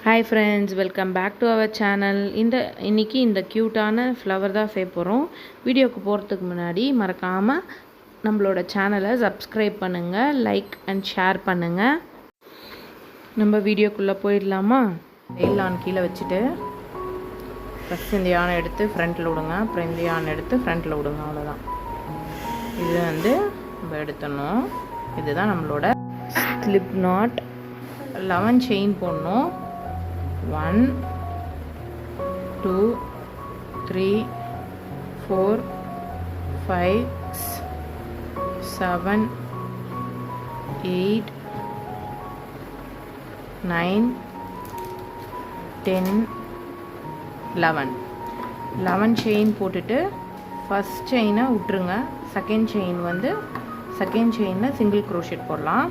Hi friends, welcome back to our channel. இன்றைக்கி இந்த க்யூட்டான ஃப்ளவர் தான் செய்ய போகிறோம். வீடியோவுக்கு போகிறதுக்கு முன்னாடி மறக்காமல் நம்மளோட சேனலை சப்ஸ்கிரைப் பண்ணுங்கள், லைக் அண்ட் ஷேர் பண்ணுங்கள். நம்ம வீடியோக்குள்ளே போயிடலாமா? எல்லாம் கீழே வச்சுட்டு ஃபஸ்ட் இந்த யானை எடுத்து ஃப்ரண்ட்டில் விடுங்க, அப்புறம் இந்த யானை எடுத்து ஃப்ரண்ட்டில் விடுங்க. அவ்வளோதான். இது நம்ம எடுத்துடணும். இதுதான் நம்மளோட ஸ்லிப் நாட். 11 செயின் போடணும். 1 2 3 4 5 7 8 9 10 11 செயின் போட்டுட்டு ஃபஸ்ட் செயினை விட்டுருங்க. செகண்ட் செயினில் சிங்கிள் க்ரோஷெட் போடலாம்.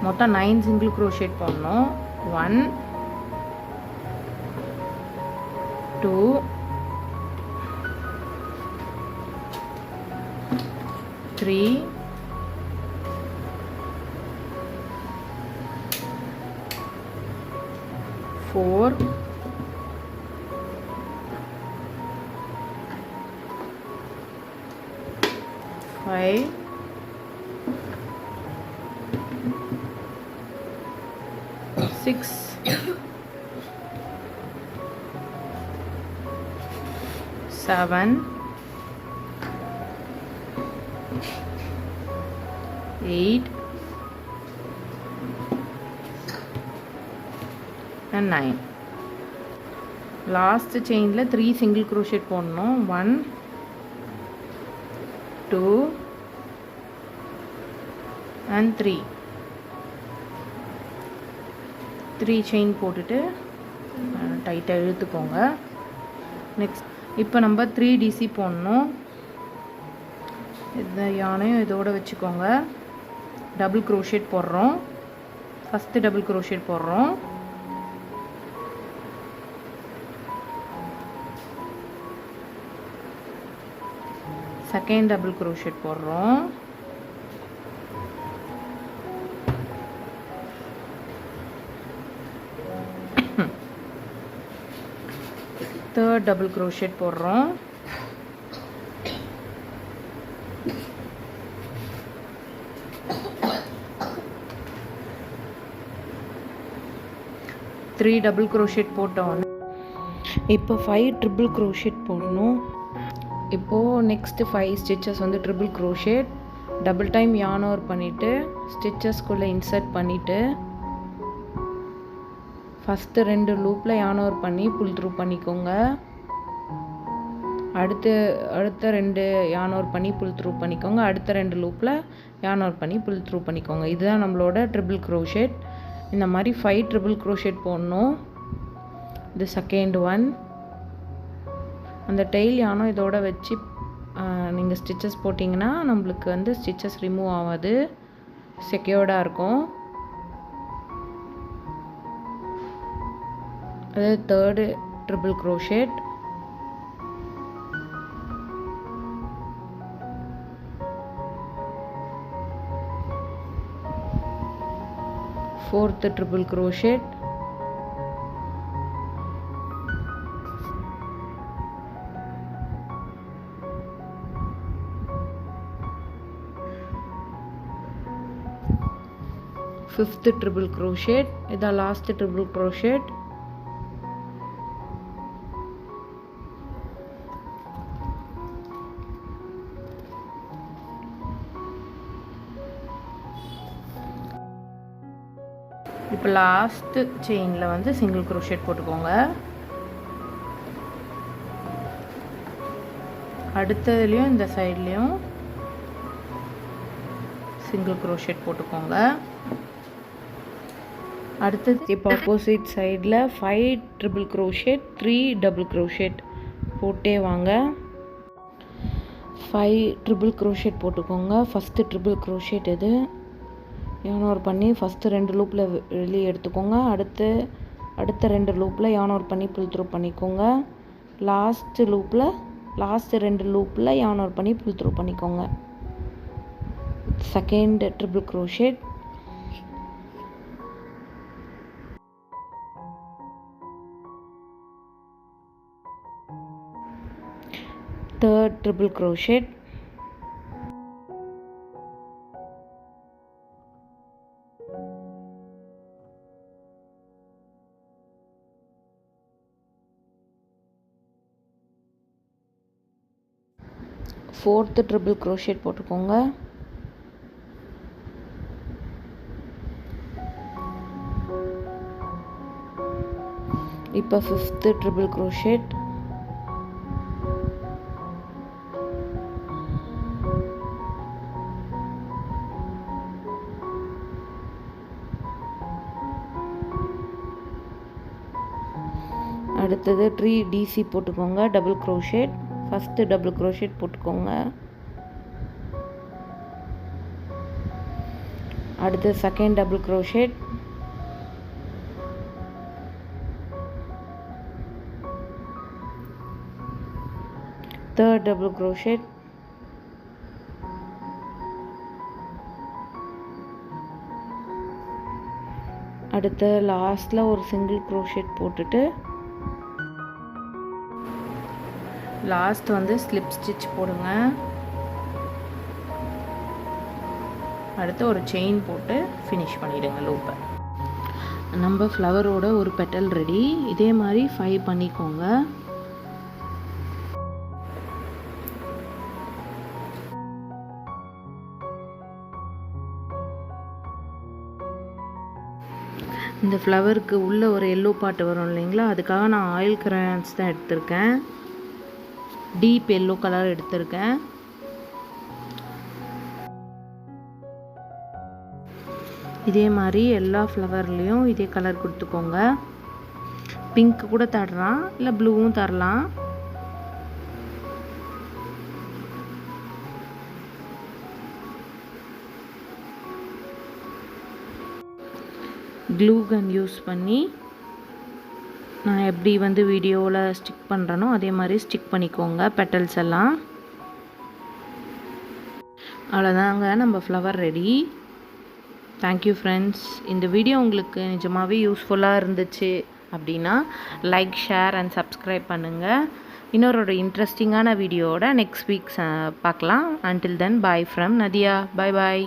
மொத்தம் 9 சிங்கிள் க்ரோஷெட் போடணும். 1 2 3 4 5 6 7 8 and 9. லாஸ்ட் செயினில் 3 சிங்கிள் க்ரோஷெட் போடணும். 1 2 and 3 செயின் போட்டுட்டு டைட்டாக இழுத்துக்கோங்க. நெக்ஸ்ட் இப்போ நம்ம 3DC போடணும். இந்த யானையும் இதோடு வச்சுக்கோங்க. டபுள் க்ரோஷெட் போடுறோம். ஃபஸ்ட்டு டபுள் க்ரோஷெட் போடுறோம். செகண்ட் டபுள் க்ரோஷெட் போடுறோம். தேர்ட் டபுள் க்ரோஷெட் போடுறோம். த்ரீ டபுள் க்ரோஷெட் போட்டோம். இப்போ 5 ட்ரிபிள் க்ரோஷெட் போடணும். இப்போது next 5 stitches triple crochet. Double time yarn over பண்ணிவிட்டு ஸ்டிச்சஸ்குள்ளே இன்சர்ட் பண்ணிவிட்டு ஃபஸ்ட்டு 2 லூப்பில் yarn over பண்ணி புல் த்ரூ பண்ணிக்கோங்க. அடுத்த 2 yarn over பண்ணி புல் த்ரூ பண்ணிக்கோங்க. அடுத்த 2 லூப்பில் yarn over பண்ணி புல் த்ரூ பண்ணிக்கோங்க. இதுதான் நம்மளோட ட்ரிபிள் க்ரோஷெட். இந்த மாதிரி 5 ட்ரிபிள் க்ரோஷெட் போடணும். இது செகண்ட் ஒன். அந்த டெய்ல் யானும் இதோட வச்சு நீங்கள் ஸ்டிச்சஸ் போட்டிங்கன்னா நம்மளுக்கு ஸ்டிச்சஸ் ரிமூவ் ஆகாது, செக்யூர்டாக இருக்கும். அது third triple crochet. Fourth triple crochet. Fifth triple crochet. இதான் லாஸ்ட் ட்ரிபிள் க்ரோஷெட். இப்போ லாஸ்ட்டு செயினில் சிங்கிள் க்ரோஷெட் போட்டுக்கோங்க. அடுத்ததுலேயும் இந்த சைட்லேயும் சிங்கிள் க்ரோஷெட் போட்டுக்கோங்க. அடுத்தது இப்போ ஆப்போசிட் சைடில் 5 ட்ரிபிள் க்ரோஷெட், 3 டபுள் க்ரோஷெட் போட்டே வாங்க. 5 ட்ரிபிள் க்ரோஷெட் போட்டுக்கோங்க. ஃபஸ்ட்டு ட்ரிபிள் க்ரோஷெட் இது yarn over பண்ணி ஃபஸ்ட்டு 2 லூப்பில் வெளியே எடுத்துக்கோங்க. அடுத்த 2 லூப்பில் yarn over பண்ணி புல் த்ரூ பண்ணிக்கோங்க. லாஸ்ட்டு 2 லூப்பில் yarn over பண்ணி புல் த்ரூ பண்ணிக்கோங்க. Second triple crochet. third triple crochet, fourth triple crochet போட்டுக்கோங்க. இப்போ fifth triple crochet, அடுத்தது 3 DC போட்டுக்கோங்க. Double crochet, first double crochet போட்டுக்கோங்க. அடுத்து second double crochet, third double crochet, அடுத்து லாஸ்ட்டில் ஒரு சிங்கிள் crochet போட்டுட்டு லாஸ்ட் வந்து ஸ்லிப் ஸ்டிச் போடுங்க. அடுத்து ஒரு செயின் போட்டு ஃபினிஷ் பண்ணிவிடுங்க லூப்பை. நம்ம ஃப்ளவரோட ஒரு பெட்டல் ரெடி. இதே மாதிரி 5 பண்ணிக்கோங்க. இந்த ஃப்ளவருக்கு உள்ளே ஒரு எல்லோ பாட்டு வரும் இல்லைங்களா, அதுக்காக நான் ஆயில் கிரையான்ஸ் தான் எடுத்திருக்கேன். டீப் எல்லோ கலர் எடுத்திருக்கேன். இதே மாதிரி எல்லா ஃப்ளவர்லேயும் இதே கலர் கொடுத்துக்கோங்க. பிங்க் கூட தரலாம், இல்லை ப்ளூவும் தரலாம். க்ளூ கன் யூஸ் பண்ணி நான் எப்படி வந்து வீடியோவில் ஸ்டிக் பண்ணுறனோ அதே மாதிரி ஸ்டிக் பண்ணிக்கோங்க பெட்டல்ஸ் எல்லாம். அவ்வளோதாங்க, நம்ம ஃப்ளவர் ரெடி. Thank you friends. இந்த வீடியோ உங்களுக்கு நிஜமாகவே யூஸ்ஃபுல்லாக இருந்துச்சு அப்படின்னா லைக், ஷேர் அண்ட் சப்ஸ்கிரைப் பண்ணுங்கள். இன்னொரு இன்ட்ரெஸ்டிங்கான வீடியோவோட நெக்ஸ்ட் வீக் பார்க்கலாம். Until then, bye from Nadiya. Bye bye.